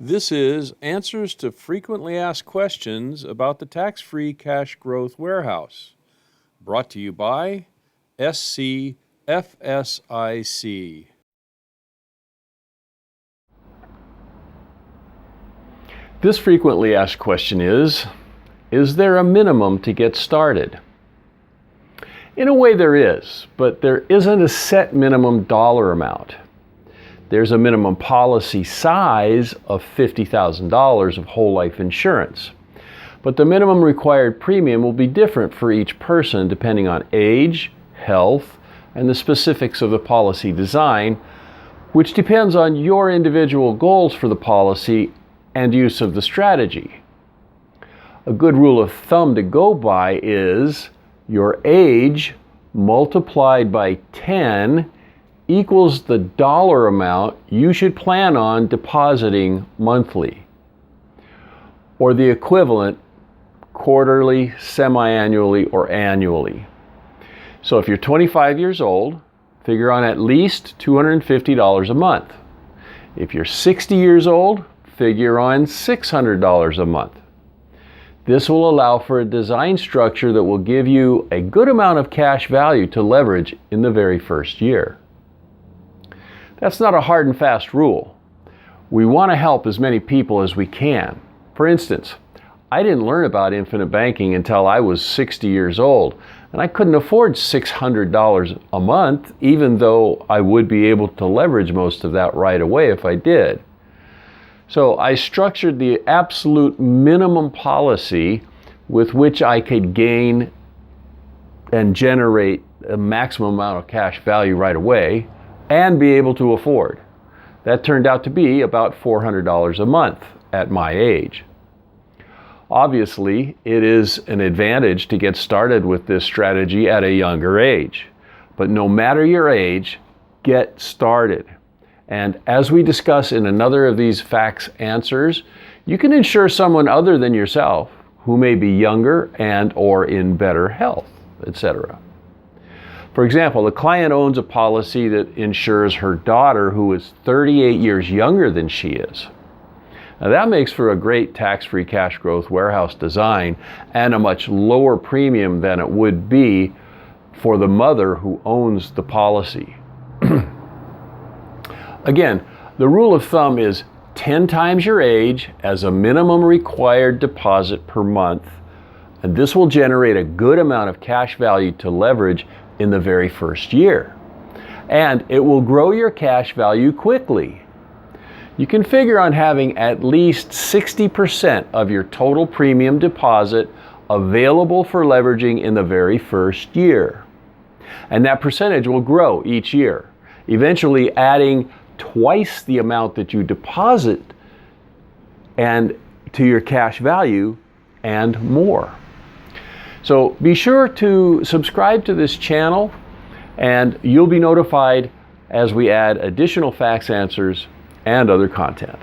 This is Answers to Frequently Asked Questions about the Tax-Free Cash Growth Warehouse, brought to you by FSIC. This frequently asked question is there a minimum to get started? In a way there is, but there isn't a set minimum dollar amount. There's a minimum policy size of $50,000 of whole life insurance. But the minimum required premium will be different for each person depending on age, health, and the specifics of the policy design, which depends on your individual goals for the policy and use of the strategy. A good rule of thumb to go by is your age multiplied by 10 equals the dollar amount you should plan on depositing monthly, or the equivalent quarterly, semi-annually, or annually. So if you're 25 years old, figure on at least $250 a month. If you're 60 years old, figure on $600 a month. This will allow for a design structure that will give you a good amount of cash value to leverage in the very first year. That's not a hard and fast rule. We want to help as many people as we can. For instance, I didn't learn about infinite banking until I was 60 years old, and I couldn't afford $600 a month, even though I would be able to leverage most of that right away if I did. So I structured the absolute minimum policy with which I could gain and generate a maximum amount of cash value right away and be able to afford. That turned out to be about $400 a month at my age. Obviously, it is an advantage to get started with this strategy at a younger age. But no matter your age, get started. And as we discuss in another of these facts answers, you can insure someone other than yourself who may be younger and or in better health, etc. For example, the client owns a policy that insures her daughter who is 38 years younger than she is. Now that makes for a great tax-free cash growth warehouse design and a much lower premium than it would be for the mother who owns the policy. Again, the rule of thumb is 10 times your age as a minimum required deposit per month, and this will generate a good amount of cash value to leverage in the very first year. And it will grow your cash value quickly. You can figure on having at least 60% of your total premium deposit available for leveraging in the very first year. And that percentage will grow each year, eventually adding twice the amount that you deposit and to your cash value and more. So be sure to subscribe to this channel and you'll be notified as we add additional facts answers and other content.